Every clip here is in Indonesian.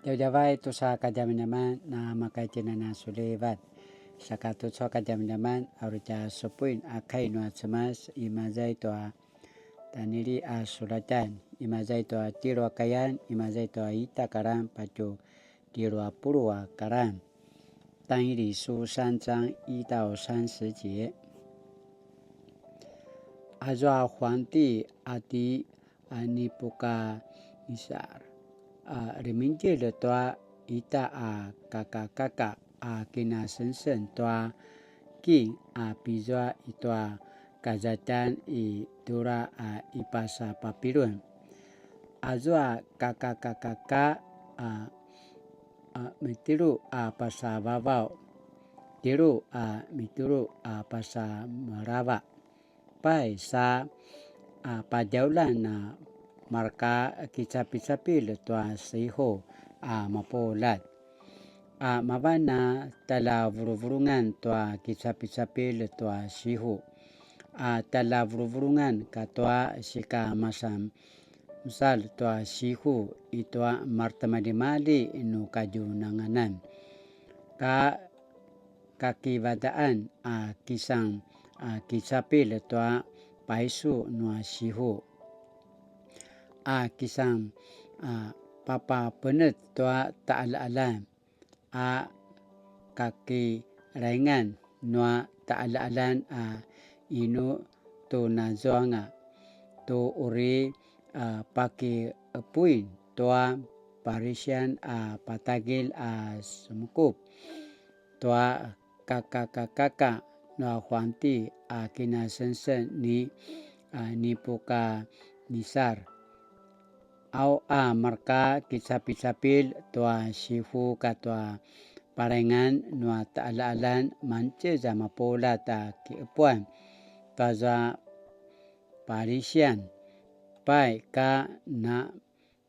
Jauh-jauh itu sa kajam-jaman na makaitina na sulivat. Sakatu so kajam-jaman aruja supuin akai no semas imazai toa taniri a suratan imazai toa tiro kayan imazai toa ita karam pacu tiro purua karam. 但以理书3章1到30节，阿抓皇帝阿迪阿尼布卡尼萨尔reminti le toa ita a kakakaka a kina sensen toa king a pizwa itoa kazatan I dura a ipasa papirun azwa kakakaka a mitiru a pasa babao tiru a mituru a pasa maraba pai sa a padaulan na marka kicapi-capi le toa siho a mapolat a mabana tala vuruvurungan toa kicapi-capi le toa siho a tala vuruvurungan ka toa sika masam misal toa siho itoa martamadimali inu kaju nanganan ka kakibadaan a kisang a kicapi le toa paisu noa siho a kisang papa penet toa taala-alan a kaki raingan noa taala-alan a inu to nazoanga to uri paki puin toa parisian a patagil a sumukup toa kakakaka noa huanti a kinasensen ni nipuka nisar au a marka kicapi-capil toa sifu ka toa parengan noa taala-alan mance zama pola ta kipuan taza parisian pai ka na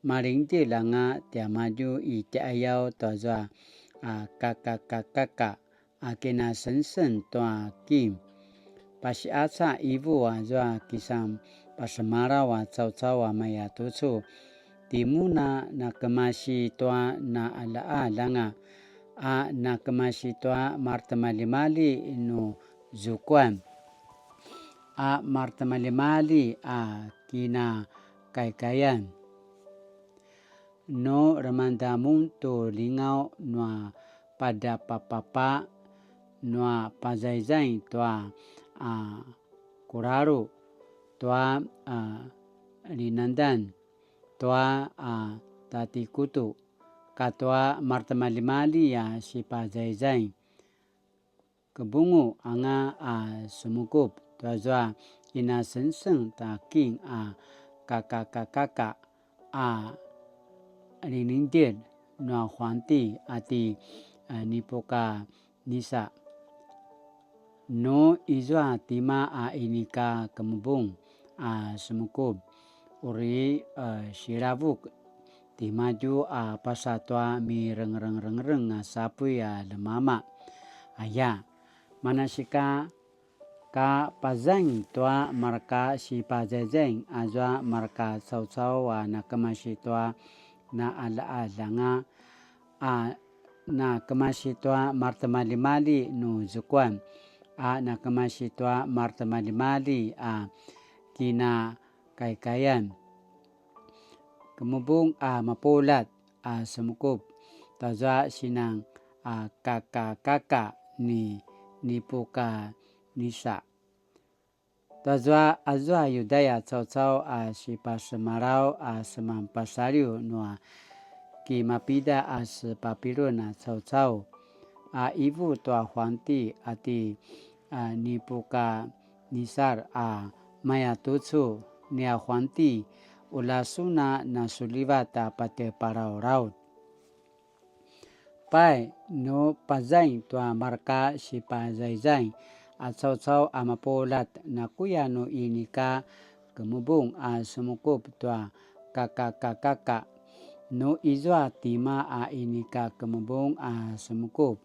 maringti langa tia maju I tia ayau taza kakakaka akina sensen toa kim pasiasa ibu azwa kisam pasemara wa cau-cau wa maya tucu timuna na kemasi toa na ala langa a na kemasi toa martamali-mali inu zukuan a martamali-mali a kina kaikayan no remandamun to lingau noa pada papapa noa pazaizai toa kuraru toa linandan toa tati kutu katoa martamali-mali ya si pazaizai kebungu anga sumukup toa zoa ina senseng ta king kakakaka linindir noa huanti ati nipoka nisa no izwa tima inika kemubung sumukup uri siravuk timaju pasatoa mi reng sapu ya lemama aya manasika ka pazang toa marka si pazazeng azwa marka cau-cau na kemasi toa na ala langa na kemasi toa martamali-mali nu zukuan na kemasi toa martamali-mali kina kaikayan kemubung mapolat sumukup taza sinang kakakaka ni nipuka nisa taza azwa yudaya cau-cau si pasemarau semampasariu noa ki mapida sepapirun cau-cau ibu toa huanti ati nipuka nisar maya tucu nia huanti ulasuna na sulivata pate parau raut pai no pazai toa marka si pazaizai cau-cau mapolat na kuya no inika kemubung sumukup toa kakakaka no izwa tima inika kemubung sumukup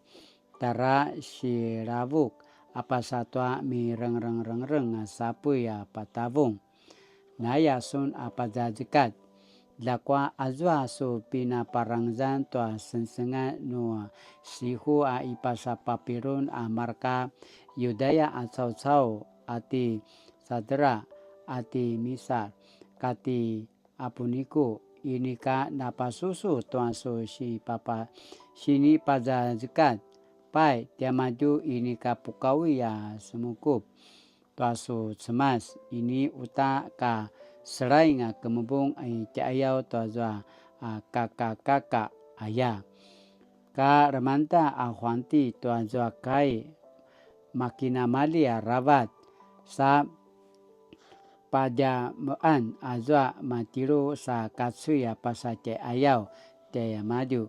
tara si ravuk apasatoa mi reng sapu ya patavung naya sun pazajikat lakwa azwa so pinaparangzan to sensenga no sihu a ipasa papirun a marka Yudaya a sau ati sadra ati misa kati apuniku ini ka napasusu tuan so si papa sini pada zekat pai dia maju ini ka pukawi ya semukup tuan so cemas ini uta ka serai nga kemubung ai ayau tuan zwa kakak ayah ka remanta a huanti tuan zwa kai makina malia rabat sa pada mean azwa matiru sa katsuya pasa te ayau te maju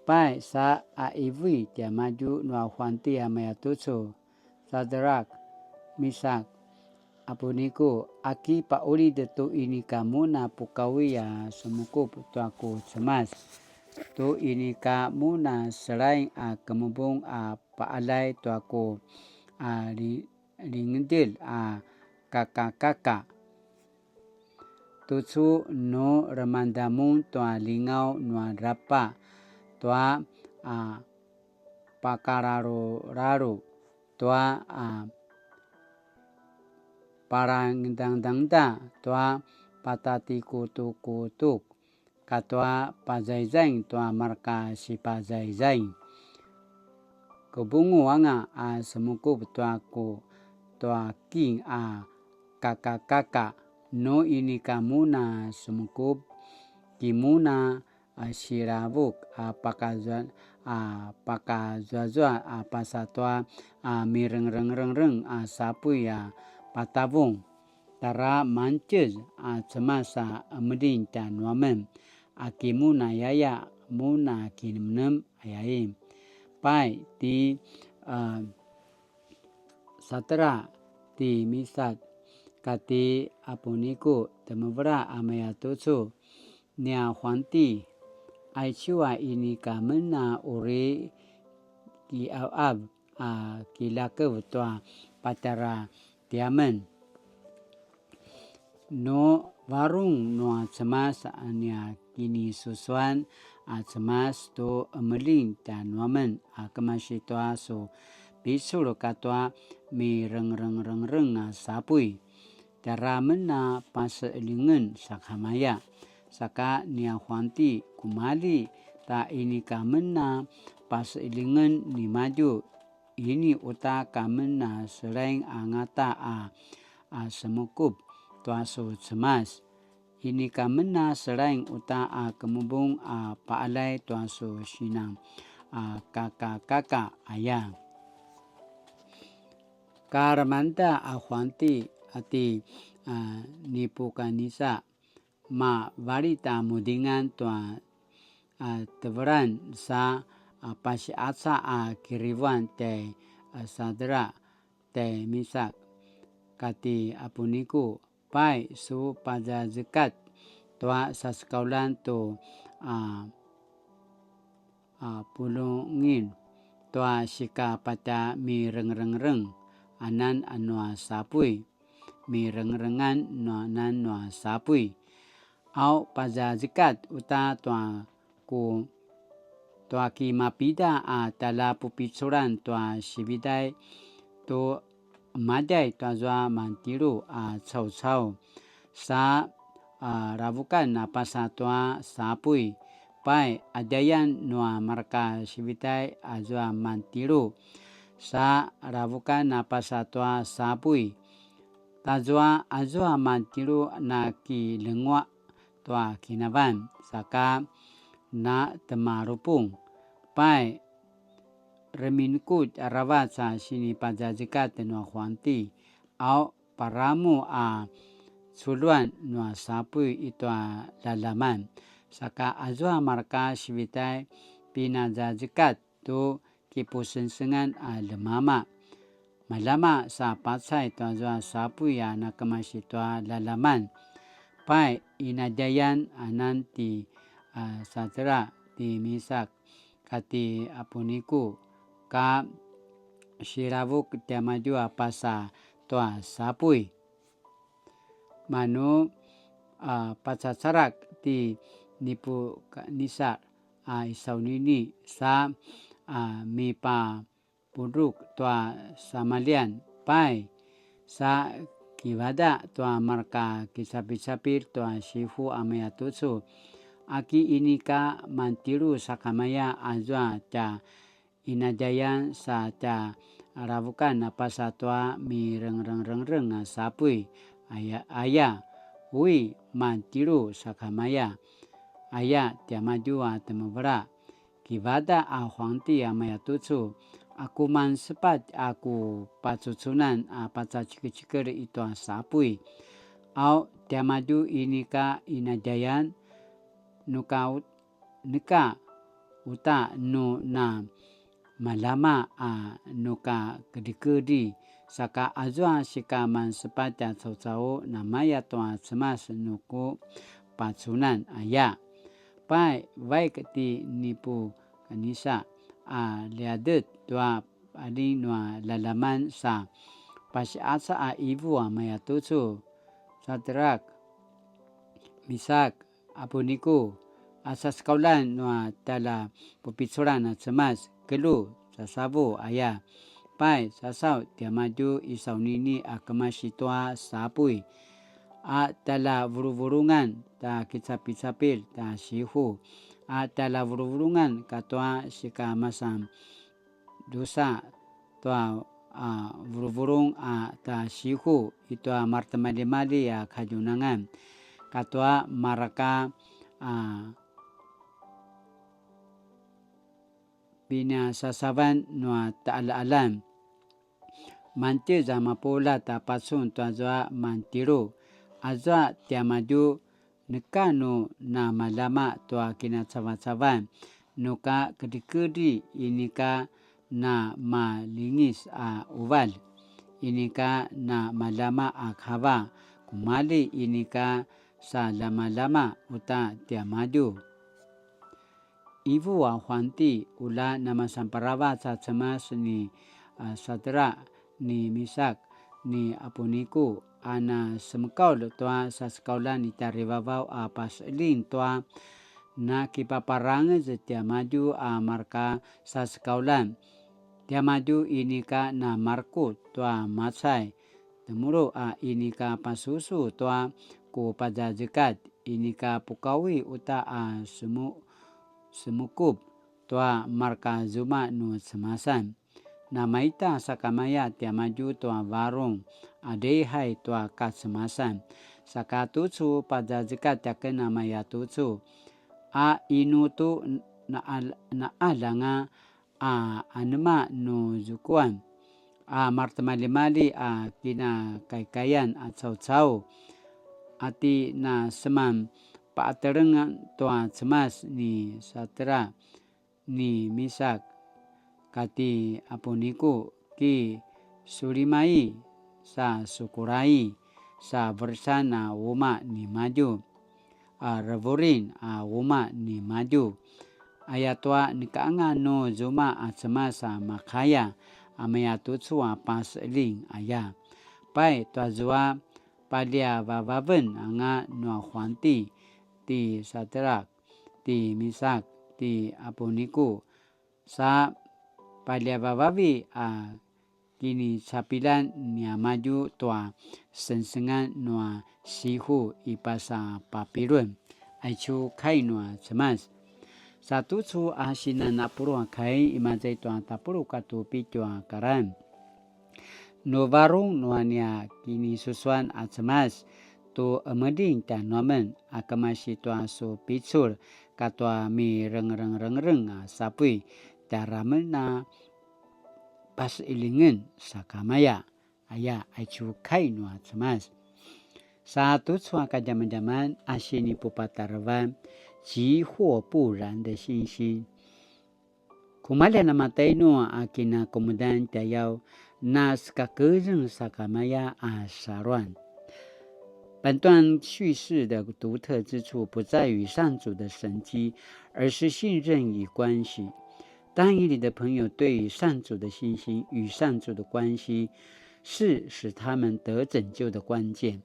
pai sa aivi te maju no huanti amaya tutsu sadrak misak apuniku aki pauli detu ini kamu na pukawi ya semuku tu aku cemas tu ini kamu na selain kemubung paalai tu aku ringdil kakak tutsu no remandamu tua lingau no rapa tua pakararo tua parang dangda tua patati kutuk katua pazaizai tua marka si pazaizai kebungu anga semuku tua ku tua king kakak no ini kamu na semukup kimuna sirabuk pakazazwa pasatwa mireng sapu ya patavung tara manches cemasa medin dan wamen akimuna yaya muna kinnem ayaim pai di satra di misat kati apuniku temevra amaya tutsu nia huanti aichua ini kamena uri ki ab kilake tua patara tiamen no warung no cemas ania kini susuan cemas to emeling dan wamen kemasi tua so bisul katwa mi reng sapui cara mena paselingan sakhamaya saka nia huanti kumali ta ini kamena paselingan ni maju ini uta kamena selain angata semukup tuaso cemas ini kamena selain uta kemubung paalai tuaso sinang kakak ayah karamanta huanti ati nipu kanisa ma varita mudingan tua teveran sa pasi atsa kiriwan te sadra te misak kati apuniku pai su pada zekat tua sa sekaulan tu pulungin tua sika pada mi reng anan anua sapui mi rengan nan noa sapui au pada zekat uta tua ku tua ki mapida tala pupitsuran tua sibidai tu madai tua zwa mantiru cau sa rabukan pasa tua sapui pai adayan noa marka sibidai azwa mantiru sa rabukan pasa tua sapui tazwa azwa mantiru na ki lengwa tua kinaban saka na temarupung pai reminkut rawat sa sini pada zekat no huanti au paramu suluan no sapui itu lalaman saka azwa marka sibitai pinaza zekat tu kipusensengan lemama malama sa patsai tu azwa sapui na kemasi tu lalaman pai inadayan nanti satra di misak kati apuniku ka sirabuk tiamaju pasa tua sapui manu pacacarak ti nipu nisa isaw nini sa mi pa puruk tua samalian pai sa kibada tua marka kisapir-sapir tua sifu amaya tutsu aki ini ka mantiru sakamaya azwa ca inajayan sa ca ravukan apa satwa mi reng sapui aya ui mantiru sakamaya aya tiamajua temubra kibada皇帝amaya tutsu aku man sepat aku pacucunan pacacikir itu sapui au tiamaju ini ka inajayan nuka nika uta nu na malama nuka kedi saka azwa sika man sepat cau namaya toa semas nuku pacunan aya pai baik ti nipu kanisa liadet tua adi nua lalaman sa pasiasa ibu maya tutsu Sadrak Misak Abuniku asas kaulan nua tala pupitsuran semas kelu sasabu aya pai sasau tiamaju isau nini akamasitoa sapui tala vurungan ta kitsapil ta sihu tala vurungan katua sika masam dosa tua vurung ta sihu itu martamali kajunangan katua maraka bina sasaban nua taala-alam mantir zama pola ta pasun tua zwa mantiru azwa tiamaju nekanu na malama tua kina caban nuka kedi inika na malingis uval inika na malama khaba kumali inika sa lama-lama uta tiamaju ibu皇帝 ula nama samparawa sa cemas ni Sadra ni Misak ni Apuniku ana semkaul tua sa sekaulan ni taribabau paslin tua na kipaparang setia maju marka sa sekaulan dia maju inika na marku tua matsai temuru inika pasusu tua ku pajajekat inika pukawi uta semukub tua marka zuma nu semasan na maita sakamaya tia maju tua varung adehai tua kasemasan sakatutsu pajajekat yakena maya tutsu inu tu na alanga anema no zukuan martamali-mali kina kaikayan cau-cau ati na semam paaterengan tua cemas ni Sadra ni Misak kati Apuniku ki sulimai sa sukurai sa bersana wuma ni maju revorin wuma ni maju ayatwa nikaanga no zuma semasa makaya amaya tutsu pasling aya pai tua zua palia vaven anga no 皇帝 ti Sadrak ti Misak ti Apuniku sa palia vavi kini sapilan nia maju tua sensengan noa sihu ipasa papirun aicu kai noa cemas satu su asinan apuru kai imajai tua tapuru katu pitua karan no varung noania kini susuan cemas tu emeding ta nomen akamasi tua so pitsur katwa mi reng sapui taramena pas ilingen sakamaya aya aicu kai noa cemas satu sua ka zaman asini pupatarvan 急或不然的信心 kumala na matay no akina komudan tayaw nas kakuzeng sakamaya saruan 本段叙事的独特之处不在于上主的神迹，而是信任与关系。但以理的朋友对于上主的信心与上主的关系是使他们得拯救的关键。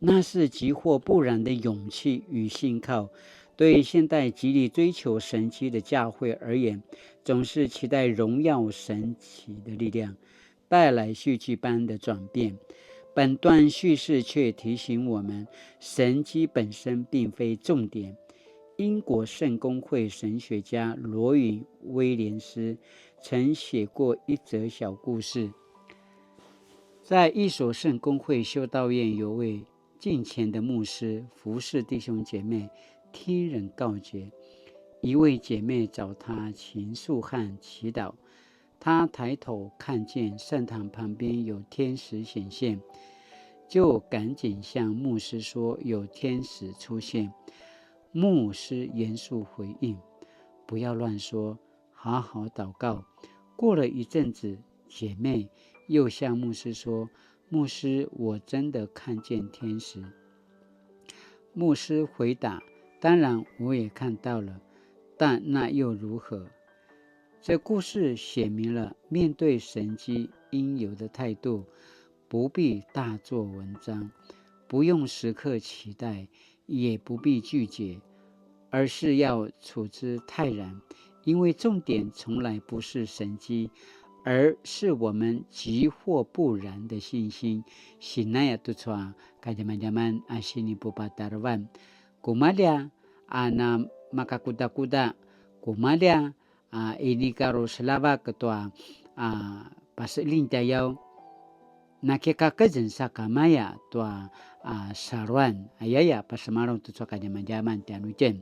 那是急或不然的勇气与信靠。对现代极力追求神迹的教会而言，总是期待荣耀神奇的力量带来戏剧般的转变。本段叙事却提醒我们，神迹本身并非重点。英国圣公会神学家罗云·威廉斯曾写过一则小故事。在一所圣公会修道院，有位敬虔的牧师服侍弟兄姐妹，听人告诫。一位姐妹找他倾诉和祈祷，他抬头看见圣堂旁边有天使显现，就赶紧向牧师说有天使出现。牧师严肃回应：不要乱说，好好祷告。过了一阵子，姐妹又向牧师说：牧师，我真的看见天使。牧师回答：当然我也看到了，但那又如何？这故事写明了面对神迹应有的态度，不必大做文章，不用时刻期待，也不必拒绝，而是要处之泰然，因为重点从来不是神迹，而是我们急或不然的信心。Sinaya tutswa kadyaman-dyaman asini pupatarwan. Kumalya ana makakuda-kuda. Kumalya ini karo selava ketua paselin tayaw nakikakajan sa kamaya tua sarwan ayaya pasamarong tutswa kadyaman-dyaman tianujen.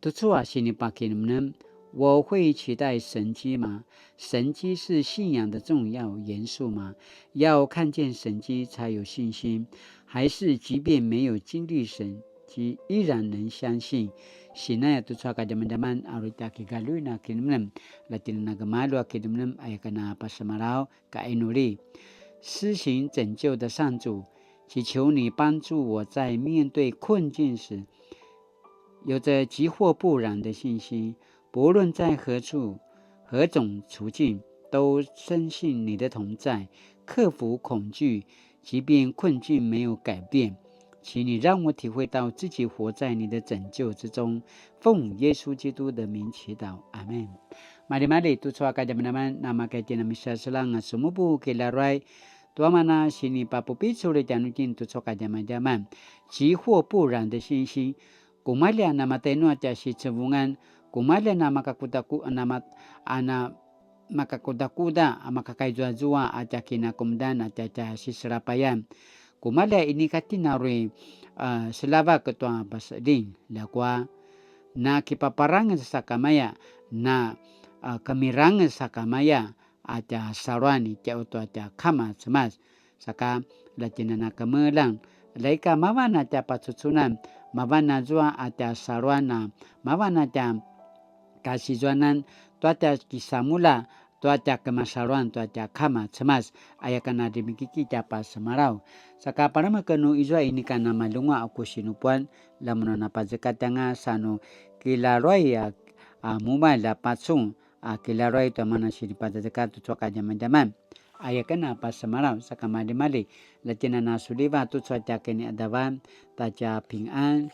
Tutswa sinipakinmnem.我会期待神迹吗？神迹是信仰的重要元素吗？要看见神迹才有信心，还是即便没有经历神迹，依然能相信？Sinaya tutswa kadyaman-dyaman arita kigaluna kinmnem latin nagamalu kinmnem ayakana pasamarao kainuli。施行拯救的上主，祈求你帮助我在面对困境时，有着急或不然的信心。不论在何处、何种处境，都深信你的同在，克服恐惧，即便困境没有改变。请你让我体会到自己活在你的拯救之中。奉耶稣基督的名祈祷，阿们。Mari-mari tutswa kadyaman-dyaman nama kaitina misa selang sumubu kilarai tuamana sini papupicu le janutin tutswa kadyaman-dyaman 急或不然的信心。Kumalya nama tenua si cebungan.Kumalya na makakuda-kuda, makakaizua-zua at kinakumdan at siserapayan. Kumalya ini katinarui selava ketua basading lakwa na kipaparangan sa kamaya na kamirangan sa kamaya at sarwani tiauto at kama semas saka latinana kemelang laika mawana at patsusunan mawana zua at sarwana mawana at kasizwanan tuaca kisamula tuaca kemasaruan tuaca kama cemas ayakana dimikiki capa semarau saka parama kenu izwa ini kana malunga aku sinupuan lamunana pazekatanga sanu kilaroi mumai la patsung kilaroi to mana sini pazekat tu coka jaman-jaman ayakana pas semarau saka mali-mali latina nasuliva tu cuaca kini adawan taca ping'an